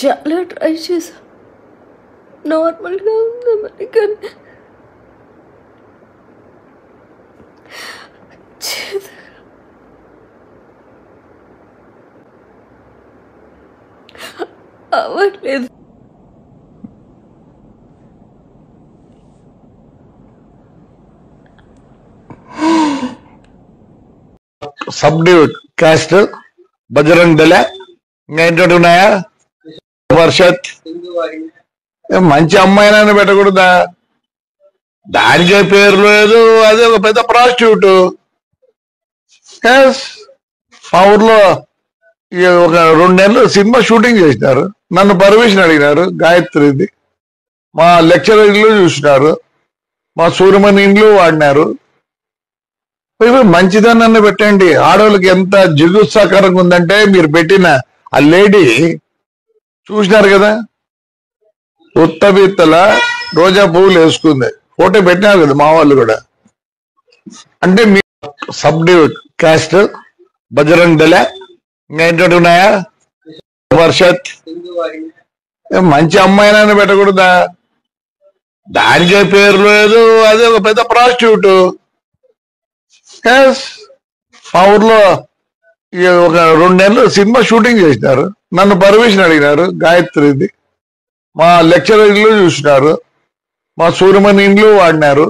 చాలా ట్రై చేశా, నార్మల్గా ఉందామని, కానీ అవ్వట్లేదు. సబ్డ్యూట్ క్యాస్ట్ బజరంగ్ దళ ఇంకా ఏంటంటే ఉన్నాయా వర్షత్ మంచి అమ్మాయినని పెట్టకూడదా? దానికే పేరు లేదు, అదే ఒక పెద్ద ప్రాస్టిట్యూట్. మా ఊర్లో ఒక 2 నెలలు సినిమా షూటింగ్ చేసినారు. నన్ను పర్మిషన్ అడిగినారు. గాయత్రిది మా లెక్చరర్ ఇల్లు చూసినారు, మా సూర్యమణి ఇండ్లు వాడినారు. మంచిదన్నాన్ని పెట్టండి. ఆడవాళ్ళకి ఎంత జిగుత్సాకరంగా ఉందంటే మీరు పెట్టిన ఆ లేడీ చూసినారు కదా, ఉత్తబిత్తల రోజా పువ్వులు వేసుకుంది, ఫోటో పెట్టినారు కదా మా వాళ్ళు కూడా. అంటే మీ సబ్డ్యూట్ క్యాస్ట్ బజరంగ్ దళ ఇంకా ఏంటంటే ఉన్నాయా వర్షత్ మంచి అమ్మాయినని పెట్టకూడదా? దానికే పేరు లేదు, అదే ఒక పెద్ద ప్రాస్టిట్యూట్. మా ఊర్లో ఒక 2 నెలలు సినిమా షూటింగ్ చేసినారు. నన్ను పర్మిషన్ అడిగినారు. గాయత్రిది మా లెక్చరర్ ఇల్లు చూసినారు, మా సూర్యమణి ఇండ్లు వాడినారు.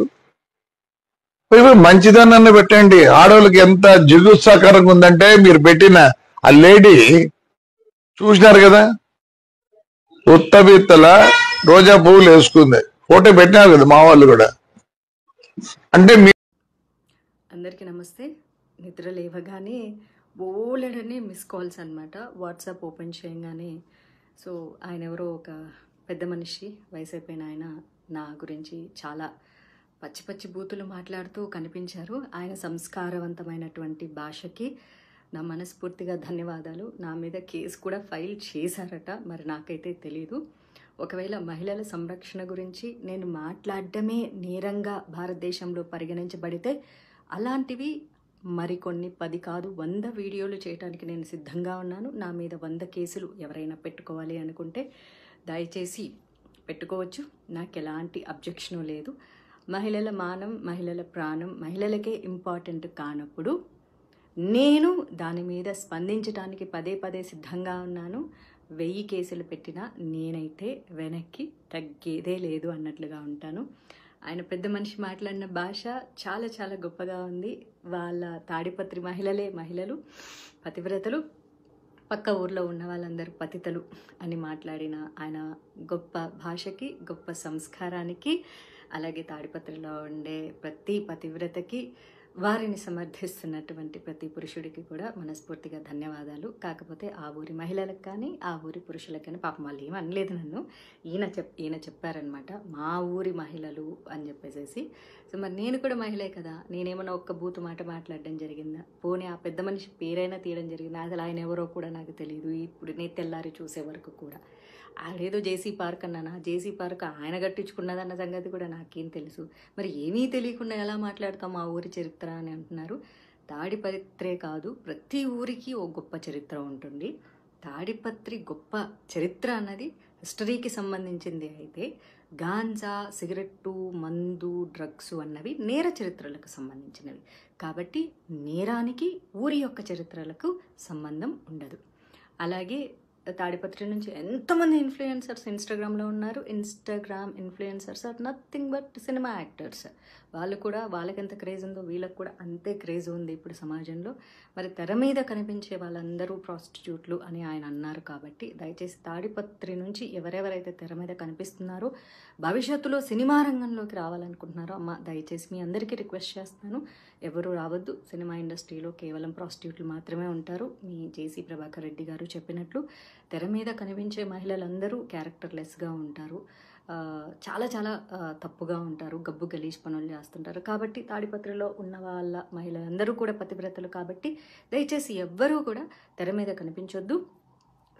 మంచిదన్నాన్ని పెట్టండి. ఆడవాళ్ళకి ఎంత జిగుత్సాకరంగా ఉందంటే మీరు పెట్టిన ఆ లేడీ చూసినారు కదా, ఉత్తబిత్తల రోజా పువ్వులు వేసుకుంది, ఫోటో పెట్టినారు కదా మా వాళ్ళు కూడా. అంటే అందరికీ నమస్తే. నిద్ర లేవగానే బోలెడని మిస్ కాల్స్ అనమాట. వాట్సాప్ ఓపెన్ చేయగానే సో ఆయన ఎవరో ఒక పెద్ద మనిషి, వయసు అయిపోయిన ఆయన నా గురించి చాలా పచ్చి పచ్చి బూతులు మాట్లాడుతూ కనిపించారు. ఆయన సంస్కారవంతమైనటువంటి భాషకి నా మనస్ఫూర్తిగా ధన్యవాదాలు. నా మీద కేసు కూడా ఫైల్ చేశారట, మరి నాకైతే తెలీదు. ఒకవేళ మహిళల సంరక్షణ గురించి నేను మాట్లాడడమే నేరంగా భారతదేశంలో పరిగణించబడితే అలాంటివి మరికొన్ని 10 కాదు 100 వీడియోలు చేయడానికి నేను సిద్ధంగా ఉన్నాను. నా మీద 100 కేసులు ఎవరైనా పెట్టుకోవాలి అనుకుంటే దయచేసి పెట్టుకోవచ్చు, నాకు ఎలాంటి అబ్జెక్షను లేదు. మహిళల మానం, మహిళల ప్రాణం మహిళలకే ఇంపార్టెంట్ కానప్పుడు నేను దాని మీద స్పందించడానికి పదే సిద్ధంగా ఉన్నాను. 1000 కేసులు పెట్టినా నేనైతే వెనక్కి తగ్గేదే లేదు అన్నట్లుగా ఉంటాను. ఆయన పెద్ద మనిషి మాట్లాడిన భాష చాలా చాలా గొప్పగా ఉంది. వాళ్ళ తాడిపత్రి మహిళలు పతివ్రతలు, పక్క ఊర్లో ఉన్న వాళ్ళందరూ పతితలు అని మాట్లాడిన ఆయన గొప్ప భాషకి, గొప్ప సంస్కారానికి, అలాగే తాడిపత్రిలో ఉండే ప్రతి పతివ్రతకి, వారిని సమర్థిస్తున్నటువంటి ప్రతి పురుషుడికి కూడా మనస్ఫూర్తిగా ధన్యవాదాలు. కాకపోతే ఆ ఊరి మహిళలకు కానీ ఆ ఊరి పురుషులకు కానీ పాపం వాళ్ళు ఏమీ అనలేదు నన్ను. ఈయన చెప్పారనమాట మా ఊరి మహిళలు అని చెప్పేసి. సో మరి నేను కూడా మహిళే కదా, నేనేమన్నా ఒక్క బూతు మాట మాట్లాడడం జరిగిందా? పోనీ ఆ పెద్ద మనిషి పేరైనా తీయడం జరిగిందా? అసలు ఆయన ఎవరో కూడా నాకు తెలియదు. ఇప్పుడు నేను తెల్లారి చూసే వరకు కూడా ఆడేదో జేసీ పార్క్ అన్నానా, జేసీ పార్క్ ఆయన కట్టించుకున్నదన్న సంగతి కూడా నాకేం తెలుసు. మరి ఏమీ తెలియకుండా ఎలా మాట్లాడతాం మా ఊరి చరిత్ర అని అంటున్నారు. తాడిపత్రే కాదు, ప్రతి ఊరికి ఓ గొప్ప చరిత్ర ఉంటుంది. తాడిపత్రి గొప్ప చరిత్ర అన్నది హిస్టరీకి సంబంధించింది అయితే, గాంజా, సిగరెట్టు, మందు, డ్రగ్స్ అన్నవి నేర చరిత్రలకు సంబంధించినవి. కాబట్టి నేరానికి ఊరి యొక్క చరిత్రలకు సంబంధం ఉండదు. అలాగే తాడిపత్రి నుంచి ఎంతమంది ఇన్ఫ్లుయెన్సర్స్ ఇన్స్టాగ్రామ్లో ఉన్నారు. Instagram influencers are nothing but cinema actors. వాళ్ళు కూడా, వాళ్ళకి ఎంత క్రేజ్ ఉందో వీళ్ళకి కూడా అంతే క్రేజ్ ఉంది ఇప్పుడు సమాజంలో. మరి తెర మీద కనిపించే వాళ్ళందరూ ప్రాస్టిట్యూట్లు అని ఆయన అన్నారు. కాబట్టి దయచేసి తాడిపత్రి నుంచి ఎవరెవరైతే తెర మీద కనిపిస్తున్నారో, భవిష్యత్తులో సినిమా రంగంలోకి రావాలనుకుంటున్నారో, అమ్మ దయచేసి మీ అందరికీ రిక్వెస్ట్ చేస్తున్నాను, ఎవరు రావద్దు. సినిమా ఇండస్ట్రీలో కేవలం ప్రాస్టిట్యూట్లు మాత్రమే ఉంటారు. మీ జేసీ ప్రభాకర్ రెడ్డి గారు చెప్పినట్లు తెర మీద కనిపించే మహిళలందరూ క్యారెక్టర్లెస్గా ఉంటారు, చాలా చాలా తప్పుగా ఉంటారు, గబ్బు గలీజ్ పనులు చేస్తుంటారు. కాబట్టి తాడిపత్రిలో ఉన్న వాళ్ళ మహిళలందరూ కూడా పతివ్రతలు. కాబట్టి దయచేసి ఎవ్వరూ కూడా తెర మీద కనిపించొద్దు.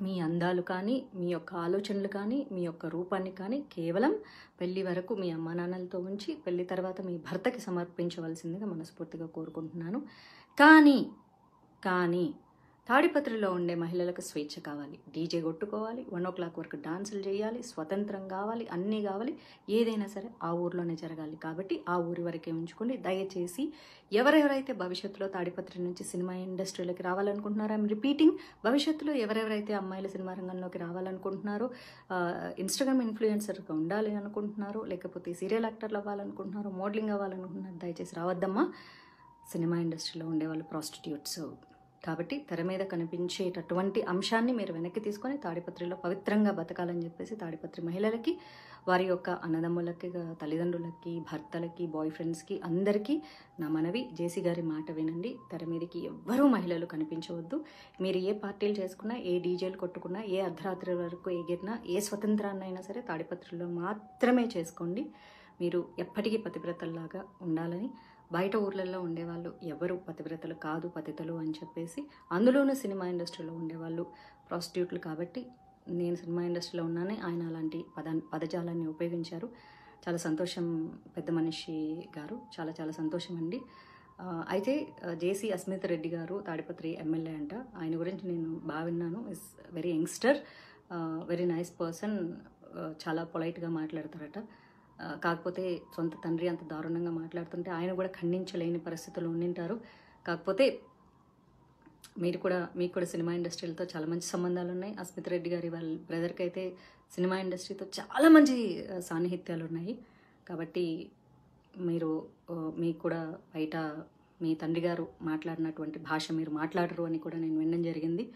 మీ అందాలు కానీ, మీ యొక్క ఆలోచనలు కానీ, మీ యొక్క రూపాన్ని కానీ కేవలం పెళ్లి వరకు మీ అమ్మా నాన్నలతో ఉంచి పెళ్లి తర్వాత మీ భర్తకి సమర్పించవలసిందిగా మనస్ఫూర్తిగా కోరుకుంటున్నాను. కానీ తాడిపత్రిలో ఉండే మహిళలకు స్వేచ్ఛ కావాలి, డీజే కొట్టుకోవాలి, 1 o'clock వరకు డాన్సులు చేయాలి, స్వతంత్రం కావాలి, అన్నీ కావాలి, ఏదైనా సరే ఆ ఊర్లోనే జరగాలి. కాబట్టి ఆ ఊరి వరకే ఉంచుకోండి. దయచేసి ఎవరెవరైతే భవిష్యత్తులో తాడిపత్రి నుంచి సినిమా ఇండస్ట్రీలోకి రావాలనుకుంటున్నారో, ఐఎమ్ రిపీటింగ్, భవిష్యత్తులో ఎవరెవరైతే అమ్మాయిల సినిమా రంగంలోకి రావాలనుకుంటున్నారో, ఇన్స్టాగ్రామ్ ఇన్ఫ్లుయెన్సర్గా ఉండాలి అనుకుంటున్నారో, లేకపోతే సీరియల్ యాక్టర్లు అవ్వాలనుకుంటున్నారో, మోడలింగ్ అవ్వాలనుకుంటున్నారో, దయచేసి రావద్దమ్మా. సినిమా ఇండస్ట్రీలో ఉండేవాళ్ళు ప్రాస్టిట్యూట్స్. కాబట్టి తెర మీద కనిపించేటటువంటి అంశాన్ని మీరు వెనక్కి తీసుకొని తాడిపత్రిలో పవిత్రంగా బతకాలని చెప్పేసి తాడిపత్రి మహిళలకి, వారి యొక్క అన్నదమ్ములకి, తల్లిదండ్రులకి, భర్తలకి, బాయ్ ఫ్రెండ్స్కి అందరికీ నా మనవి. జేసీ గారి మాట వినండి. తెర మీదకి ఎవ్వరూ మహిళలు కనిపించవద్దు. మీరు ఏ పార్టీలు చేసుకున్నా, ఏ డీజేలు కొట్టుకున్నా, ఏ అర్ధరాత్రి వరకు ఎగిరినా, ఏ స్వతంత్రాన్నైనా సరే తాడిపత్రిలో మాత్రమే చేసుకోండి. మీరు ఎప్పటికీ పతివ్రతల్లాగా ఉండాలని. బయట ఊర్లలో ఉండేవాళ్ళు ఎవరు పతివ్రతలు కాదు, పతితలు అని చెప్పేసి, అందులోనూ సినిమా ఇండస్ట్రీలో ఉండేవాళ్ళు ప్రాస్టిట్యూట్లు. కాబట్టి నేను సినిమా ఇండస్ట్రీలో ఉన్నానే, ఆయన అలాంటి పదజాలాన్ని ఉపయోగించారు. చాలా సంతోషం పెద్ద మనిషి గారు, చాలా చాలా సంతోషం అండి. అయితే జేసీ అస్మిత్ రెడ్డి గారు తాడిపత్రి ఎమ్మెల్యే అంట. ఆయన గురించి నేను బాగా విన్నాను. Is very youngster, very nice person, చాలా పొలైట్గా మాట్లాడతారట. కాకపోతే సొంత తండ్రి అంత దారుణంగా మాట్లాడుతుంటే ఆయన కూడా ఖండించలేని పరిస్థితులు ఉండింటారు. కాకపోతే మీకు కూడా సినిమా ఇండస్ట్రీలతో చాలా మంచి సంబంధాలు ఉన్నాయి. అస్మిత్ రెడ్డి గారి వాళ్ళ బ్రదర్కి అయితే సినిమా ఇండస్ట్రీతో చాలా మంచి సాన్నిహిత్యాలు ఉన్నాయి. కాబట్టి మీకు కూడా బయట మీ తండ్రి గారు మాట్లాడినటువంటి భాష మీరు మాట్లాడరు అని కూడా నేను వినడం జరిగింది.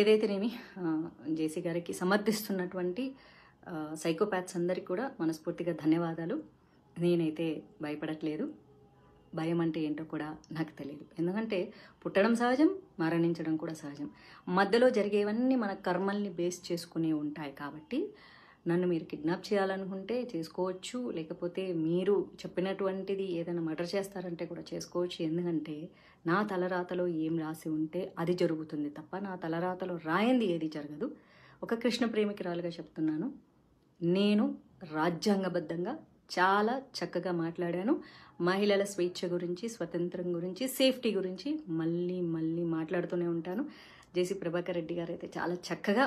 ఏదైతేనేమి జేసీ గారికి సమర్థిస్తున్నటువంటి సైకోపాత్స్ అందరికీ కూడా మనస్ఫూర్తిగా ధన్యవాదాలు. నేనైతే భయపడట్లేదు. భయం అంటే ఏంటో కూడా నాకు తెలియదు. ఎందుకంటే పుట్టడం సహజం, మరణించడం కూడా సహజం. మధ్యలో జరిగేవన్నీ మన కర్మల్ని బేస్ చేసుకునే ఉంటాయి. కాబట్టి నన్ను మీరు కిడ్నాప్ చేయాలనుకుంటే చేసుకోవచ్చు, లేకపోతే మీరు చెప్పినటువంటిది ఏదైనా మర్డర్ చేస్తారంటే కూడా చేసుకోవచ్చు. ఎందుకంటే నా తలరాతలో ఏం రాసి ఉంటే అది జరుగుతుంది తప్ప నా తలరాతలో రాయింది ఏది జరగదు. ఒక కృష్ణ ప్రేమికురాలుగా చెప్తున్నాను, నేను రాజ్యాంగబద్ధంగా చాలా చక్కగా మాట్లాడాను. మహిళల స్వేచ్ఛ గురించి, స్వతంత్రం గురించి, సేఫ్టీ గురించి మళ్ళీ మాట్లాడుతూనే ఉంటాను. జేసీ ప్రభాకర్ రెడ్డి గారు అయితే చాలా చక్కగా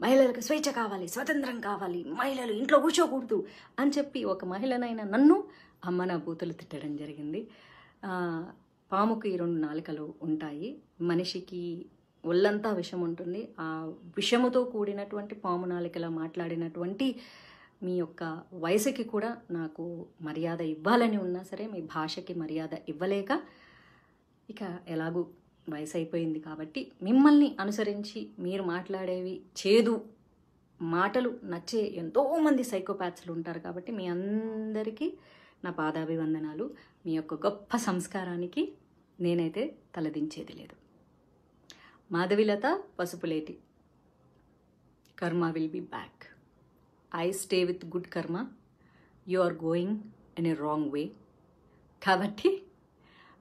మహిళలకు స్వేచ్ఛ కావాలి, స్వతంత్రం కావాలి, మహిళలు ఇంట్లో కూర్చోకూడదు అని చెప్పి ఒక మహిళనైనా నన్ను అమ్మ నా బూతులు తిట్టడం జరిగింది. పాముకి 2 నాలుకలు ఉంటాయి, మనిషికి ఒళ్ళంతా విషం ఉంటుంది. ఆ విషముతో కూడినటువంటి పాము నాలికలా మాట్లాడినటువంటి మీ యొక్క వయసుకి కూడా నాకు మర్యాద ఇవ్వాలని ఉన్నా సరే మీ భాషకి మర్యాద ఇవ్వలేక, ఇక ఎలాగూ వయసు అయిపోయింది కాబట్టి మిమ్మల్ని అనుసరించి మీరు మాట్లాడేవి చేదు మాటలు నచ్చే ఎంతోమంది సైకోపాత్స్లు ఉంటారు. కాబట్టి మీ అందరికీ నా పాదాభివందనాలు. మీ యొక్క గొప్ప సంస్కారానికి నేనైతే తలదించేది లేదు. Madhavilatha Pasupuleti, karma will be back. I stay with good karma. You are going in a wrong way. కాబట్టి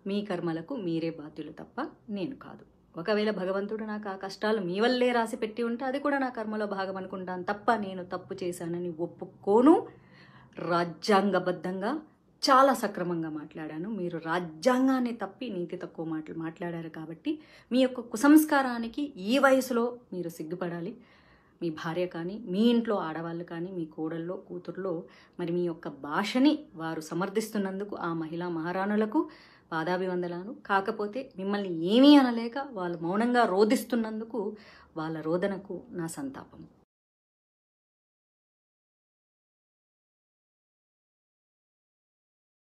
మీ కర్మలకు మీరే బాధ్యులు తప్ప నేను కాదు. ఒకవేళ భగవంతుడు నాకు ఆ కష్టాలు మీ వల్లే రాసి పెట్టి ఉంటే అది కూడా నా కర్మలో భాగం అనుకుంటాను తప్ప నేను తప్పు చేశానని ఒప్పుకోను. రాజ్యాంగబద్ధంగా చాలా సక్రమంగా మాట్లాడాను. మీరు రాజ్యాంగాన్ని తప్పి నీతి తక్కువ మాటలు మాట్లాడారు. కాబట్టి మీ యొక్క కుసంస్కారానికి ఈ వయసులో మీరు సిగ్గుపడాలి. మీ భార్య కానీ, మీ ఇంట్లో ఆడవాళ్ళు కానీ, మీ కోడల్లో, కూతుర్లో మరి మీ యొక్క భాషని వారు సమర్థిస్తున్నందుకు ఆ మహిళా మహారాణులకు పాదాభివందనాలు. కాకపోతే మిమ్మల్ని ఏమీ అనలేక వాళ్ళు మౌనంగా రోధిస్తున్నందుకు వాళ్ళ రోదనకు నా సంతాపం.